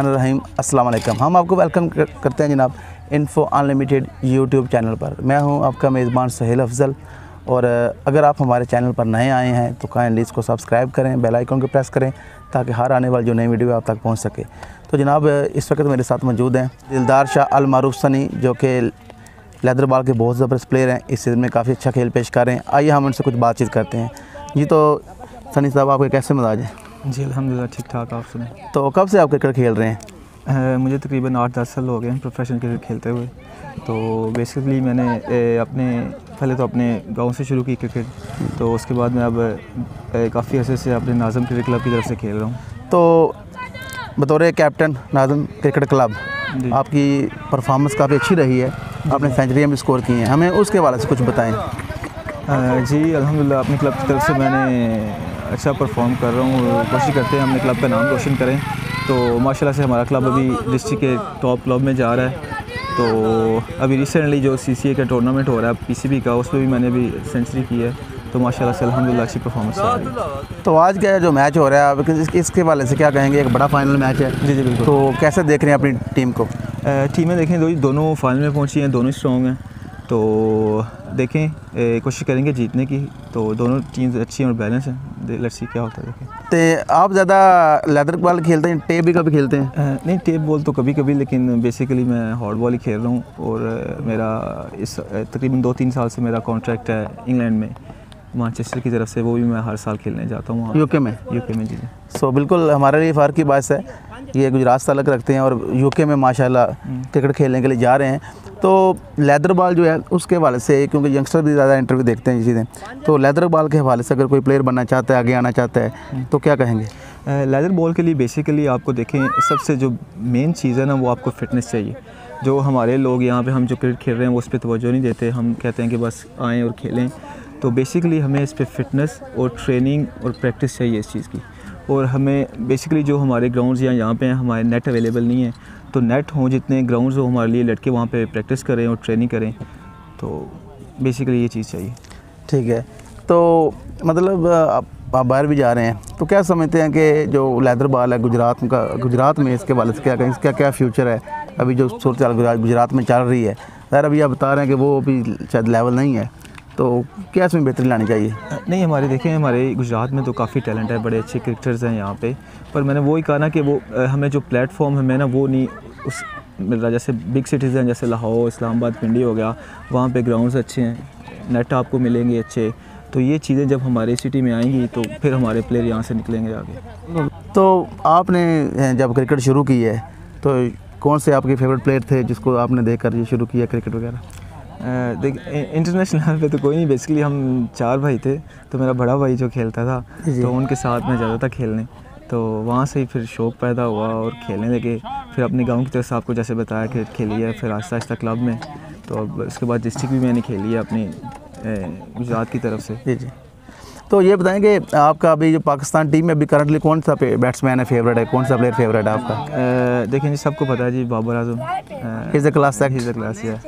रहीम अस्सलाम वालेकुम। हम आपको वेलकम करते हैं जनाब इन्फो अनलिमिटेड यूट्यूब चैनल पर। मैं हूं आपका मेज़बान सुहेल अफजल, और अगर आप हमारे चैनल पर नए आए हैं तो काइंडली इसको सब्सक्राइब करें, बेल आइकन को प्रेस करें ताकि हर आने वाली जो नई वीडियो आप तक पहुंच सके। तो जनाब इस वक्त मेरे साथ मौजूद हैं दिलदार शाह अल मारूफ सनी, जो कि लेदर बॉल के बहुत ज़बरदस्त प्लेयर हैं, इस सीज़न में काफ़ी अच्छा खेल पेश कर रहे हैं। आइए हम उनसे कुछ बातचीत करते हैं। जी तो सनी साहब, आपके कैसे मिजाज हैं? जी अल्हम्दुलिल्लाह ठीक ठाक। आप सुने? तो कब से आप क्रिकेट खेल रहे हैं? मुझे तकरीबन 8-10 साल हो गए हैं प्रोफेशनल क्रिकेट खेलते हुए। तो बेसिकली मैंने पहले तो अपने गांव से शुरू की क्रिकेट, तो उसके बाद मैं अब काफ़ी अर्से से अपने नाज़म क्रिकेट क्लब की तरफ से खेल रहा हूँ। तो बतौर कैप्टन नाज़म क्रिकेट क्लब आपकी परफॉर्मेंस काफ़ी अच्छी रही है, आपने सेंचुरियाँ भी स्कोर की हैं, हमें उसके हवाले से कुछ बताएं। जी अल्हम्दुलिल्लाह अपने क्लब की तरफ से मैंने अच्छा परफॉर्म कर रहा हूँ। कोशिश करते हैं अपने क्लब का नाम रोशन करें। तो माशाल्लाह से हमारा क्लब अभी डिस्ट्रिक्ट के टॉप क्लब में जा रहा है। तो अभी रिसेंटली जो CCA का टूर्नामेंट हो रहा है PCB का, उसमें भी मैंने भी सेंचुरी की है। तो माशाल्लाह से अल्हम्दुलिल्लाह अच्छी परफॉर्मेंस आ रही है। तो आज क्या जो मैच हो रहा है आप इसके हवाले से क्या कहेंगे? एक बड़ा फाइनल मैच है। जी बिल्कुल। तो कैसे देख रहे हैं अपनी टीम को? टीमें देखें दोनों फाइनल में पहुंची हैं, दोनों स्ट्रॉन्ग हैं। तो देखें कोशिश करेंगे जीतने की। तो दोनों टीम्स अच्छी हैं और बैलेंस हैं। लेट्स सी क्या होता है। देखें तो आप ज़्यादा लेदर बॉल खेलते हैं, टेप भी कभी खेलते हैं? नहीं, टेप बॉल तो कभी कभी, लेकिन बेसिकली मैं हॉट बॉल ही खेल रहा हूँ। और मेरा इस तकरीबन 2-3 साल से मेरा कॉन्ट्रैक्ट है इंग्लैंड में, मैनचेस्टर की तरफ से। वो भी मैं हर साल खेलने जाता हूँ यूके में। जी। सो बिल्कुल हमारे लिए फ़र्क की बात है, ये गुजरात से अलग रखते हैं और यूके में माशाल्लाह क्रिकेट खेलने के लिए जा रहे हैं। तो लेदर बॉल जो है उसके हवाले से, क्योंकि यंगस्टर भी ज़्यादा इंटरव्यू देखते हैं ये चीज़ें, तो लेदर बॉल के हवाले से अगर कोई प्लेयर बनना चाहता है, आगे आना चाहता है, तो क्या कहेंगे? लेदर बॉल के लिए बेसिकली आपको देखें सबसे जो मेन चीज़ है ना, वो आपको फ़िटनेस चाहिए। जो हमारे लोग यहाँ पे हम जो क्रिकेट खेल रहे हैं वो उस पर तवज्जो नहीं देते। हम कहते हैं कि बस आएँ और खेलें। तो बेसिकली हमें इस पर फिटनेस और ट्रेनिंग और प्रैक्टिस चाहिए इस चीज़ की। और हमें बेसिकली जो हमारे ग्राउंड्स यहाँ पे हैं, हमारे नेट अवेलेबल नहीं है। तो नेट हों, जितने ग्राउंड्स हो हमारे लिए, लड़के वहाँ पे प्रैक्टिस करें और ट्रेनिंग करें। तो बेसिकली ये चीज़ चाहिए। ठीक है। तो मतलब आप बाहर भी जा रहे हैं, तो क्या समझते हैं कि जो लेदर बॉल है गुजरात में इसके हवाले से क्या कहें, इसका क्या फ्यूचर है? अभी जो सूरत गुजरात में चल रही है, यार अभी आप बता रहे हैं कि वो अभी शायद लेवल नहीं है, तो क्या इसमें बेहतरी लानी चाहिए? नहीं, हमारे गुजरात में तो काफ़ी टैलेंट है, बड़े अच्छे क्रिकेटर्स हैं यहाँ पे। पर मैंने वो ही कहा ना कि वो हमें जो प्लेटफॉर्म हमें ना वो नहीं उस मिल रहा। जैसे बिग सिटीज़ हैं, जैसे लाहौर, इस्लामाबाद, पिंडी हो गया, वहाँ पे ग्राउंड्स अच्छे हैं, नेट आपको मिलेंगे अच्छे। तो ये चीज़ें जब हमारी सिटी में आएंगी तो फिर हमारे प्लेयर यहाँ से निकलेंगे आगे। तो आपने जब क्रिकेट शुरू की है तो कौन से आपके फेवरेट प्लेयर थे जिसको आपने देख कर ये शुरू किया क्रिकेट वगैरह? देख इंटरनेशनल लेवल पे तो कोई नहीं। बेसिकली हम 4 भाई थे, तो मेरा बड़ा भाई जो खेलता था तो उनके साथ में जाता था खेलने। तो वहाँ से ही फिर शौक़ पैदा हुआ और खेलने लगे। फिर अपने गांव की तरफ से आपको जैसे बताया कि खेली है, फिर आहिस्ता आहिस्ता क्लब में। तो अब उसके बाद डिस्ट्रिक्ट भी मैंने खेली है अपनी गुजरात की तरफ से। जी। तो ये बताएंगे आपका अभी जो पाकिस्तान टीम में अभी करंटली कौन सा बैट्समैन है फेवरेट है, कौन सा प्लेयर फेवरेट है आपका? देखें जी, सबको पता है जी, Babar Azam. Is a class या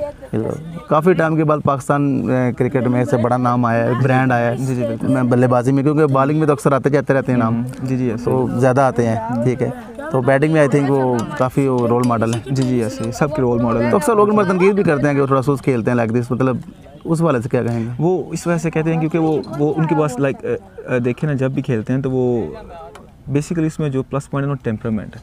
काफ़ी टाइम के बाद पाकिस्तान क्रिकेट में ऐसे बड़ा नाम आया है, ब्रांड आया है। जी बिल्कुल। मैं बल्लेबाजी में, क्योंकि बॉलिंग में तो अक्सर आते जाते रहते हैं नाम। जी तो ज़्यादा आते हैं। ठीक है। तो बैटिंग में आई थिंक वो काफ़ी रोल मॉडल है। जी ऐसे सबके रोल मॉडल हैं। तो अक्सर लोग तनकीद भी करते हैं कि वो थोड़ा सा खेलते हैं लाइक दिस, मतलब उस वाले से क्या कहेंगे? वो इस वजह से कहते हैं क्योंकि वो उनके पास लाइक देखें ना, जब भी खेलते हैं तो वो बेसिकली इसमें जो प्लस पॉइंट है वो टेम्परामेंट है।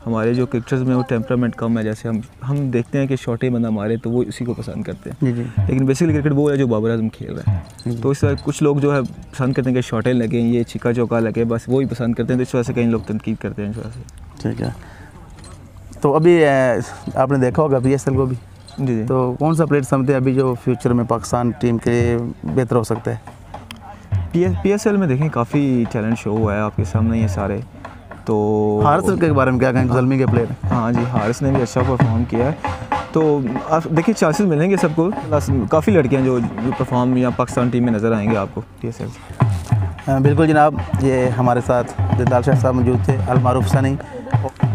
हमारे जो क्रिकेटर्स में वो टेम्परामेंट कम है। जैसे हम देखते हैं कि शॉर्टे बंदा मारे तो वो उसी को पसंद करते हैं। जी। लेकिन बेसिकली क्रिकेट वो है जो बाबर आजम खेल रहा है। तो इस वजह कुछ लोग जो है पसंद करते हैं कि शॉर्टे लगे, ये छिक्का चौका लगे, बस वो ही पसंद करते हैं। तो इस वजह से कई लोग तनकीद करते हैं इस वजह से। ठीक है। तो अभी आपने देखा होगा PSL को भी। जी। तो कौन सा प्लेयर समझते हैं अभी जो फ्यूचर में पाकिस्तान टीम के बेहतर हो सकता है? PSL में देखें काफ़ी टैलेंट शो हुआ है आपके सामने ये सारे। तो हारिस के बारे में क्या कहेंगे, ज़ल्मी के प्लेयर? हाँ जी, हारिस ने भी अच्छा परफॉर्म किया है। तो आप देखिए चांसेस मिलेंगे सबको। काफ़ी लड़कियाँ जो परफॉर्म यहाँ पाकिस्तान टीम में नज़र आएंगे आपको PSL। बिल्कुल जनाब, ये हमारे साथ दिलदार शाह साहब मौजूद थे, अल मारूफ सनी।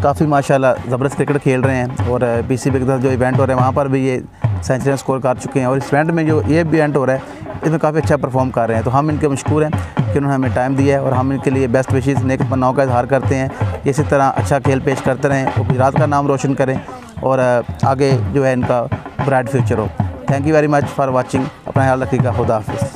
काफ़ी माशाल्लाह ज़बरदस्त क्रिकेट खेल रहे हैं और PCB के साथ जो इवेंट हो रहा है वहाँ पर भी ये सेंचुरियाँ स्कोर कर चुके हैं। और इस इवेंट में जो ये भी इवेंट हो रहा है इसमें काफ़ी अच्छा परफॉर्म कर रहे हैं। तो हम इनके मशकूर हैं कि उन्होंने हमें टाइम दिया है, और हम इनके लिए बेस्ट विशेज़ नेक तमन्नाओं का इजहार करते हैं। इसी तरह अच्छा खेल पेश करते रहें, वो गुजरात का नाम रोशन करें और आगे जो है इनका ब्राइट फ्यूचर हो। Thank you very much for watching. अपना ख्याल रखिएगा। खुदा हाफिज़।